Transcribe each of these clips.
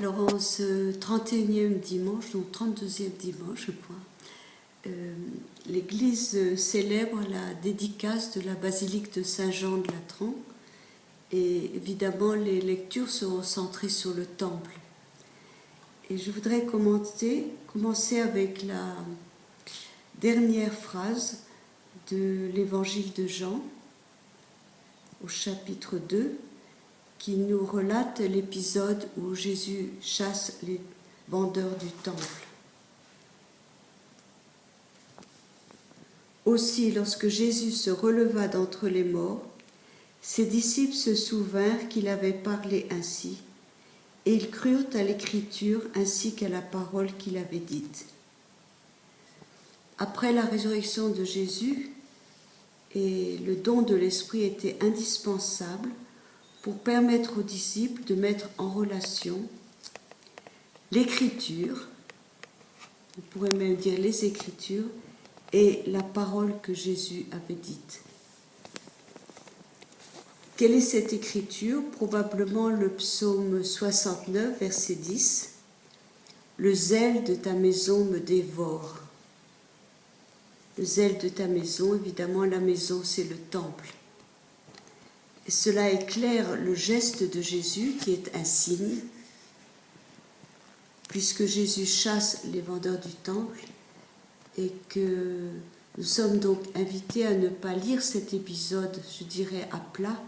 Alors en ce 31e dimanche, donc 32e dimanche je crois, l'Église célèbre la dédicace de la basilique de Saint-Jean de Latran et évidemment les lectures seront centrées sur le temple. Et je voudrais commencer avec la dernière phrase de l'évangile de Jean au chapitre 2 qui nous relate l'épisode où Jésus chasse les vendeurs du temple. Aussi, lorsque Jésus se releva d'entre les morts, ses disciples se souvinrent qu'il avait parlé ainsi, et ils crurent à l'Écriture ainsi qu'à la parole qu'il avait dite. Après la résurrection de Jésus, et le don de l'Esprit était indispensable pour permettre aux disciples de mettre en relation l'Écriture, on pourrait même dire les Écritures, et la parole que Jésus avait dite. Quelle est cette Écriture ? Probablement le psaume 69, verset 10. « Le zèle de ta maison me dévore ». Le zèle de ta maison, évidemment, la maison, c'est le temple. Et cela éclaire le geste de Jésus qui est un signe, puisque Jésus chasse les vendeurs du temple et que nous sommes donc invités à ne pas lire cet épisode, je dirais, à plat,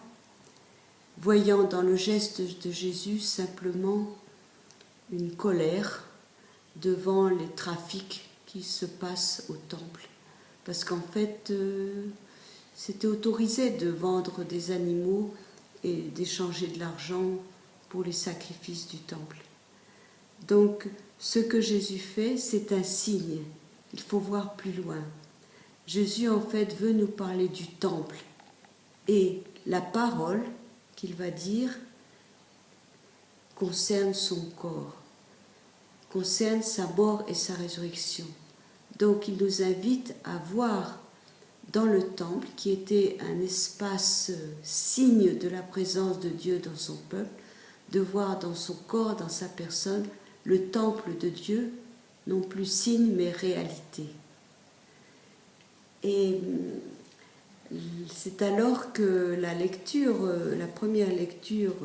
voyant dans le geste de Jésus simplement une colère devant les trafics qui se passent au temple. Parce qu'en fait, c'était autorisé de vendre des animaux et d'échanger de l'argent pour les sacrifices du temple. Donc, ce que Jésus fait, c'est un signe. Il faut voir plus loin. Jésus, en fait, veut nous parler du temple. Et la parole qu'il va dire concerne son corps, concerne sa mort et sa résurrection. Donc, il nous invite à voir dans le temple, qui était un espace signe de la présence de Dieu dans son peuple, de voir dans son corps, dans sa personne, le temple de Dieu, non plus signe mais réalité. Et c'est alors que la première lecture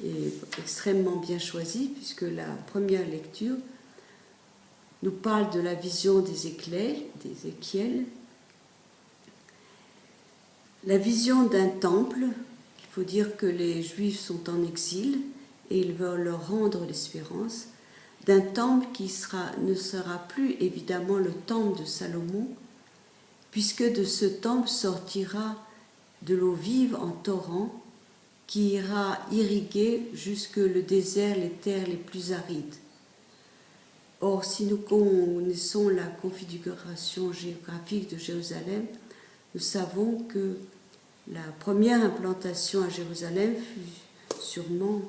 est extrêmement bien choisie, puisque la première lecture nous parle de la vision d'Ézéchiel, la vision d'un temple. Il faut dire que les Juifs sont en exil et il veut leur rendre l'espérance d'un temple qui ne sera plus évidemment le temple de Salomon, puisque de ce temple sortira de l'eau vive en torrent qui ira irriguer jusque le désert, les terres les plus arides. Or, si nous connaissons la configuration géographique de Jérusalem, nous savons que la première implantation à Jérusalem fut sûrement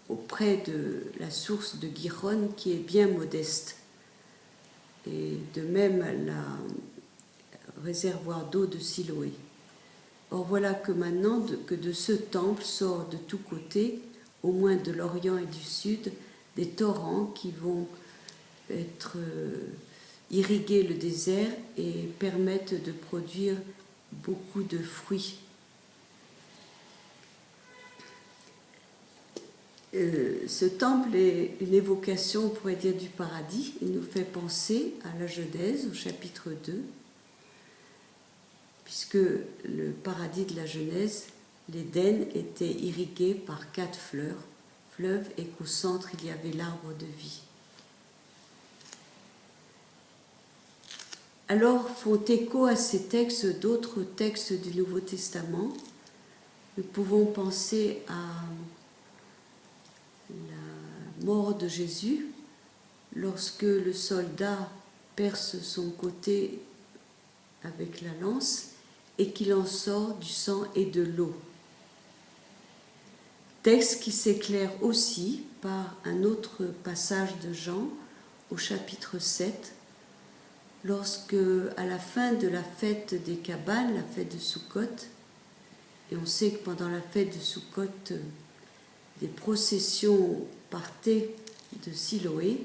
auprès de la source de Gihon, qui est bien modeste, et de même le réservoir d'eau de Siloé. Or voilà que maintenant, que de ce temple sort de tous côtés, au moins de l'Orient et du Sud, des torrents qui vont irriguer le désert et permettent de produire beaucoup de fruits. Ce temple est une évocation, on pourrait dire, du paradis. Il nous fait penser à la Genèse, au chapitre 2, puisque le paradis de la Genèse, l'Éden, était irrigué par 4 fleuves, et qu'au centre, il y avait l'arbre de vie. Alors font écho à ces textes d'autres textes du Nouveau Testament. Nous pouvons penser à la mort de Jésus, lorsque le soldat perce son côté avec la lance et qu'il en sort du sang et de l'eau. Texte qui s'éclaire aussi par un autre passage de Jean au chapitre 7, lorsque, à la fin de la fête des cabanes, la fête de Soukhot, et on sait que pendant la fête de Soukhot, des processions partaient de Siloé,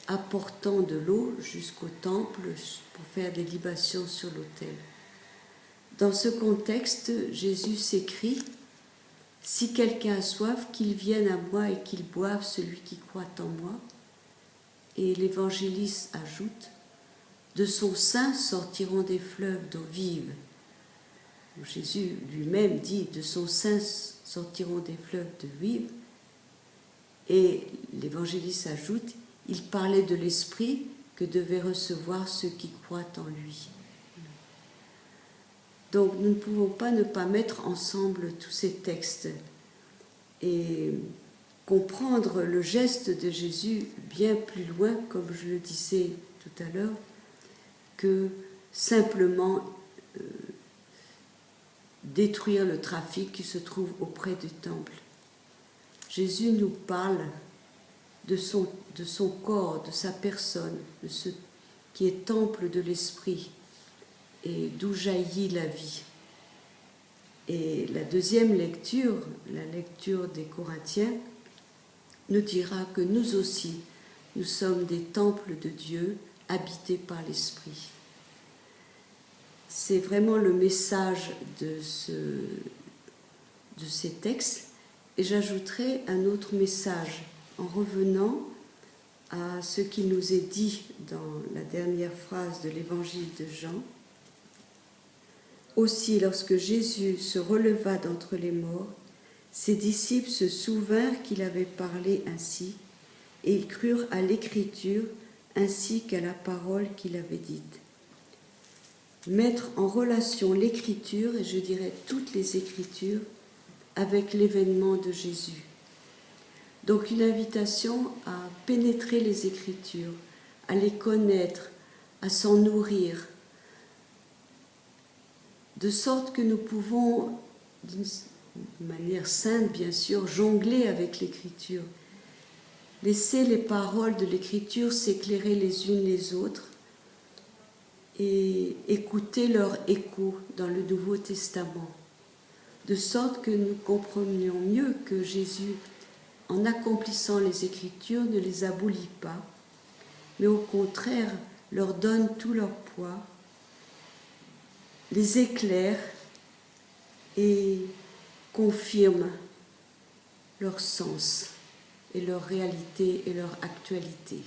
apportant de l'eau jusqu'au temple pour faire des libations sur l'autel. Dans ce contexte, Jésus s'écrie « Si quelqu'un a soif, qu'il vienne à moi et qu'il boive, celui qui croit en moi. » Et l'évangéliste ajoute « De son sein sortiront des fleuves d'eau vive. » Jésus lui-même dit « De son sein sortiront des fleuves d'eau vive. » Et l'évangéliste ajoute « Il parlait de l'Esprit que devaient recevoir ceux qui croient en lui. » Donc nous ne pouvons pas ne pas mettre ensemble tous ces textes et comprendre le geste de Jésus bien plus loin, comme je le disais tout à l'heure, que simplement détruire le trafic qui se trouve auprès du temple. Jésus nous parle de son corps, de sa personne, de ce qui est temple de l'Esprit et d'où jaillit la vie. Et la deuxième lecture, la lecture des Corinthiens, nous dira que nous aussi, nous sommes des temples de Dieu habités par l'Esprit. C'est vraiment le message de ces textes. Et j'ajouterai un autre message en revenant à ce qui nous est dit dans la dernière phrase de l'évangile de Jean. Aussi, lorsque Jésus se releva d'entre les morts, ses disciples se souvinrent qu'il avait parlé ainsi, et ils crurent à l'Écriture ainsi qu'à la parole qu'il avait dite. Mettre en relation l'Écriture, et je dirais toutes les Écritures, avec l'événement de Jésus. Donc une invitation à pénétrer les Écritures, à les connaître, à s'en nourrir, de sorte que nous pouvons, d'une manière sainte bien sûr, jongler avec l'Écriture, laisser les paroles de l'Écriture s'éclairer les unes les autres et écouter leur écho dans le Nouveau Testament, de sorte que nous comprenions mieux que Jésus, en accomplissant les Écritures, ne les abolit pas, mais au contraire leur donne tout leur poids, les éclaire et confirme leur sens et leur réalité et leur actualité.